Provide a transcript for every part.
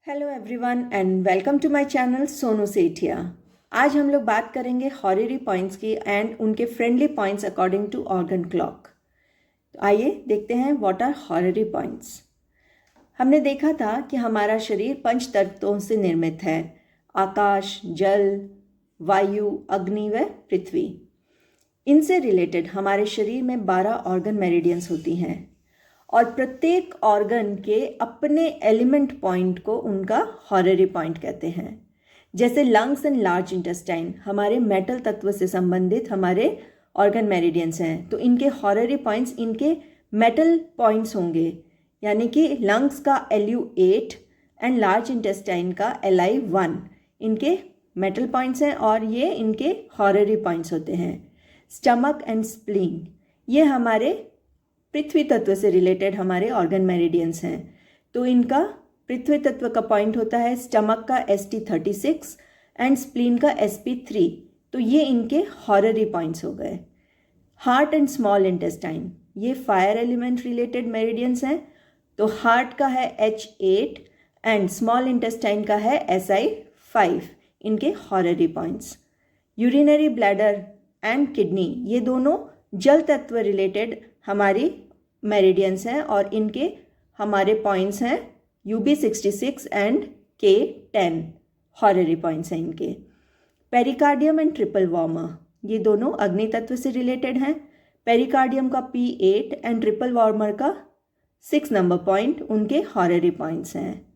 Hello everyone and welcome to my channel Sonu Sethia. आज हम लोग बात करेंगे हॉररी पॉइंट्स की एंड उनके friendly points according to organ clock. तो आइए देखते हैं व्हाट आर हॉररी पॉइंट्स। हमने देखा था कि हमारा शरीर पंच तत्वों से निर्मित है, आकाश, जल, वायु, अग्नि व पृथ्वी। इनसे रिलेटेड हमारे शरीर में 12 ऑर्गन मेरिडियंस होती हैं और प्रत्येक ऑर्गन के अपने एलिमेंट पॉइंट को उनका हॉररी पॉइंट कहते हैं। जैसे लंग्स एंड लार्ज इंटेस्टाइन हमारे मेटल तत्व से संबंधित हमारे ऑर्गन मेरिडियंस हैं, तो इनके हॉररी पॉइंट्स इनके मेटल पॉइंट्स होंगे, यानी कि लंग्स का Lu8 एंड लार्ज इंटेस्टाइन का Li1 इनके मेटल पॉइंट्स हैं और ये इनके हॉररी पॉइंट्स होते हैं। स्टमक एंड स्प्लीन ये हमारे पृथ्वी तत्व से रिलेटेड हमारे ऑर्गन मेरिडियंस हैं, तो इनका पृथ्वी तत्व का पॉइंट होता है स्टमक का St36 एंड स्प्लीन का Sp3, तो ये इनके हॉररी पॉइंट्स हो गए। हार्ट एंड स्मॉल इंटेस्टाइन ये फायर एलिमेंट रिलेटेड मेरिडियंस हैं, तो हार्ट का है H8 एंड स्मॉल इंटेस्टाइन का है Si5 इनके horary points. Urinary bladder and kidney ये दोनों जल तत्व रिलेटेड हमारी मेरिडियंस हैं और इनके हमारे पॉइंट्स हैं UB66 and K10 horary points हैं इनके। पेरिकार्डियम एंड ट्रिपल वार्मर ये दोनों अग्नि तत्व से रिलेटेड हैं। पेरिकार्डियम का P8 एंड ट्रिपल वार्मर का 6 नंबर पॉइंट उनके हॉररी पॉइंट्स हैं।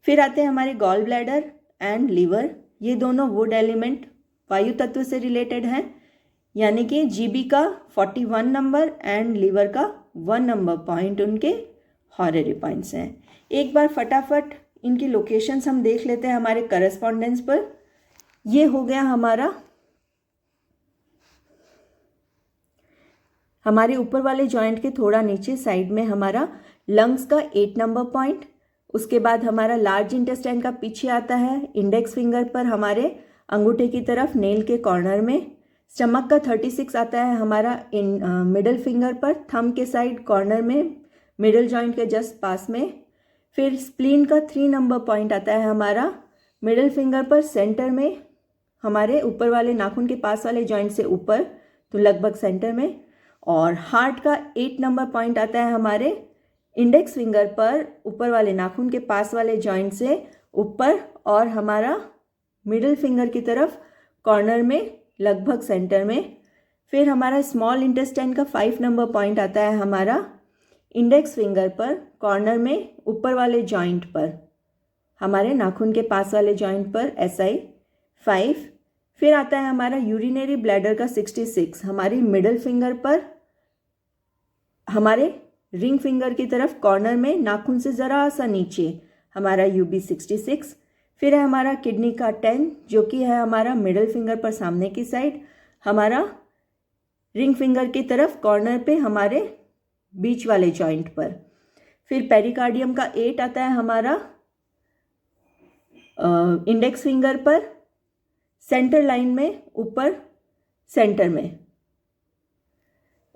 फिर आते हैं हमारे गॉल ब्लैडर एंड लीवर, ये दोनों वुड एलिमेंट वायु तत्व से रिलेटेड हैं, यानी कि GB का 41 नंबर एंड लीवर का 1 नंबर पॉइंट उनके हॉररी पॉइंट्स हैं। एक बार फटाफट इनकी लोकेशंस हम देख लेते हैं हमारे करस्पॉन्डेंस पर। ये हो गया हमारे ऊपर वाले जॉइंट के थोड़ा नीचे साइड में हमारा लंग्स का 8 नंबर पॉइंट। उसके बाद हमारा लार्ज इंटेस्टाइन का पीछे आता है इंडेक्स फिंगर पर हमारे अंगूठे की तरफ नेल के कॉर्नर में। स्टमक का 36 आता है हमारा मिडल फिंगर पर थंब के साइड कॉर्नर में मिडल जॉइंट के जस्ट पास में। फिर स्प्लीन का 3 नंबर पॉइंट आता है हमारा मिडल फिंगर पर सेंटर में, हमारे ऊपर वाले नाखून के पास वाले जॉइंट से ऊपर, तो लगभग सेंटर में। और हार्ट का 8 नंबर पॉइंट आता है हमारे इंडेक्स फिंगर पर ऊपर वाले नाखून के पास वाले जॉइंट से ऊपर और हमारा मिडल फिंगर की तरफ कॉर्नर में लगभग सेंटर में। फिर हमारा स्मॉल इंटेस्टाइन का 5 नंबर पॉइंट आता है हमारा इंडेक्स फिंगर पर कॉर्नर में ऊपर वाले जॉइंट पर, हमारे नाखून के पास वाले जॉइंट पर Si5। फिर आता है हमारा यूरिनरी ब्लैडर का 66 हमारी मिडल फिंगर पर, हमारे रिंग फिंगर की तरफ कॉर्नर में नाखून से ज़रा सा नीचे हमारा UB66। फिर है हमारा किडनी का 10 जो कि है हमारा मिडल फिंगर पर सामने की साइड, हमारा रिंग फिंगर की तरफ कॉर्नर पे हमारे बीच वाले जॉइंट पर। फिर पेरिकार्डियम का 8 आता है हमारा इंडेक्स फिंगर पर सेंटर लाइन में ऊपर सेंटर में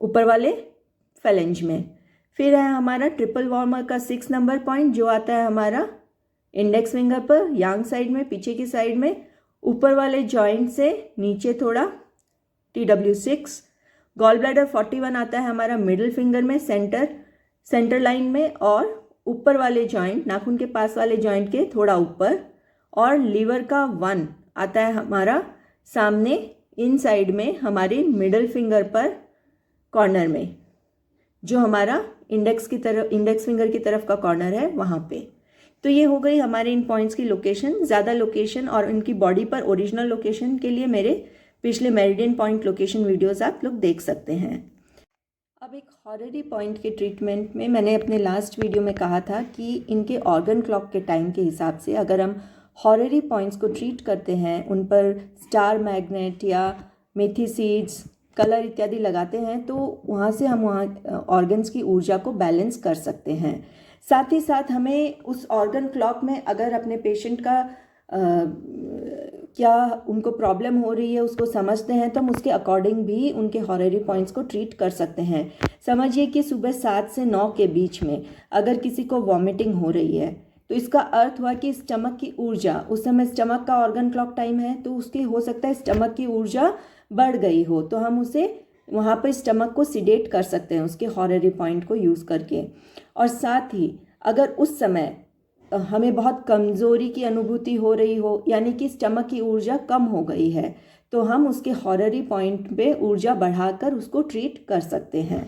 ऊपर वाले फेलेंज में। फिर है हमारा ट्रिपल वार्मर का 6 नंबर पॉइंट जो आता है हमारा इंडेक्स फिंगर पर यांग साइड में पीछे की साइड में ऊपर वाले जॉइंट से नीचे थोड़ा TW6। गॉल ब्लैडर 41 आता है हमारा मिडिल फिंगर में सेंटर लाइन में और ऊपर वाले जॉइंट नाखून के पास वाले जॉइंट के थोड़ा ऊपर। और लीवर का 1 आता है हमारा सामने इन साइड में हमारी मिडिल फिंगर पर कॉर्नर में, जो हमारा इंडेक्स फिंगर की तरफ का कॉर्नर है वहाँ पे। तो ये हो गई हमारे इन पॉइंट्स की लोकेशन। ज़्यादा लोकेशन और इनकी बॉडी पर ओरिजिनल लोकेशन के लिए मेरे पिछले मेरिडियन पॉइंट लोकेशन वीडियोस आप लोग देख सकते हैं। अब एक हॉररी पॉइंट के ट्रीटमेंट में मैंने अपने लास्ट वीडियो में कहा था कि इनके ऑर्गन क्लॉक के टाइम के हिसाब से अगर हम हॉररी पॉइंट्स को ट्रीट करते हैं, उन पर स्टार मैग्नेट या मेथी सीड्स कलर इत्यादि लगाते हैं, तो वहाँ से हम ऑर्गन्स की ऊर्जा को बैलेंस कर सकते हैं। साथ ही साथ हमें उस ऑर्गन क्लॉक में अगर अपने पेशेंट का क्या उनको प्रॉब्लम हो रही है उसको समझते हैं, तो हम उसके अकॉर्डिंग भी उनके हॉररी पॉइंट्स को ट्रीट कर सकते हैं। समझिए कि सुबह 7 से 9 के बीच में अगर किसी को वॉमिटिंग हो रही है तो इसका अर्थ हुआ कि स्टमक की ऊर्जा, उस समय स्टमक का ऑर्गन क्लॉक टाइम है तो उसकी हो सकता है स्टमक की ऊर्जा बढ़ गई हो, तो हम उसे वहाँ पर स्टमक को सिडेट कर सकते हैं उसके हॉररी पॉइंट को यूज़ करके। और साथ ही अगर उस समय हमें बहुत कमज़ोरी की अनुभूति हो रही हो, यानी कि स्टमक की ऊर्जा कम हो गई है, तो हम उसके हॉररी पॉइंट पे ऊर्जा बढ़ाकर उसको ट्रीट कर सकते हैं।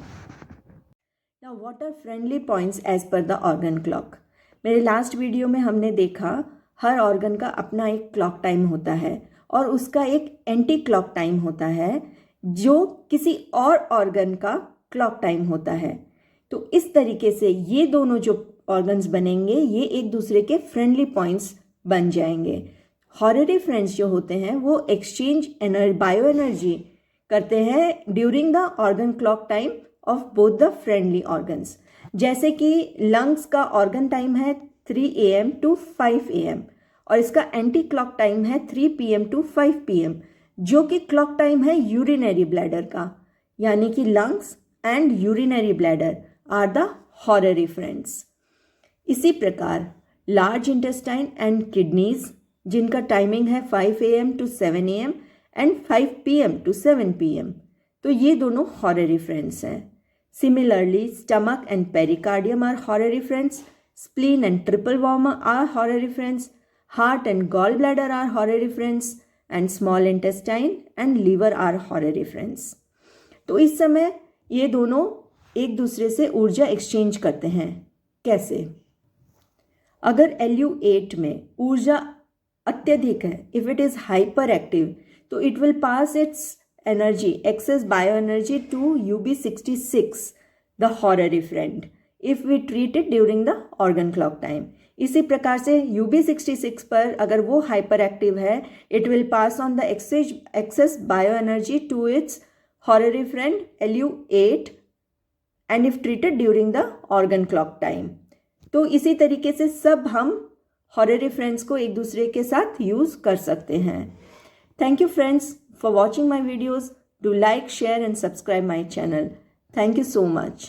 Now what are friendly points as per the organ clock. मेरे लास्ट वीडियो में हमने देखा हर ऑर्गन का अपना एक क्लॉक टाइम होता है और उसका एक एंटी क्लॉक टाइम होता है जो किसी और ऑर्गन का क्लॉक टाइम होता है। तो इस तरीके से ये दोनों जो ऑर्गन्स बनेंगे ये एक दूसरे के फ्रेंडली पॉइंट्स बन जाएंगे। हॉररी फ्रेंड्स जो होते हैं वो एक्सचेंज बायो एनर्जी करते हैं during the organ clock time of both the friendly organs. जैसे कि लंग्स का ऑर्गन टाइम है 3 AM to 5 AM और इसका एंटी क्लॉक टाइम है 3 PM to 5 PM, जो कि क्लॉक टाइम है यूरिनरी ब्लैडर का, यानी कि lungs and urinary bladder are the horary friends. इसी प्रकार लार्ज इंटेस्टाइन एंड किडनीज जिनका टाइमिंग है 5 AM to 7 AM and 5 PM to 7 PM, तो ये दोनों हॉररी फ्रेंड्स हैं। Similarly stomach and pericardium are horary friends, spleen and triple warmer are horary friends, heart and gall bladder are horary friends and small intestine and liver are horary friends. तो इस समय ये दोनों एक दूसरे से ऊर्जा एक्सचेंज करते हैं। कैसे? अगर LU8 में ऊर्जा अत्यधिक है, if it is hyperactive, तो it will pass its energy, excess bio energy to UB66 the horary friend if we treat it during the organ clock time. इसी प्रकार से UB66 पर अगर वो हाइपर एक्टिव है, it will pass on the excess bio energy to its horary friend LU8 and if treated during the organ clock time. तो इसी तरीके से सब हम हॉररी फ्रेंड्स को एक दूसरे के साथ यूज़ कर सकते हैं। Thank you friends for watching my videos. Do like, share and subscribe my channel. Thank you so much.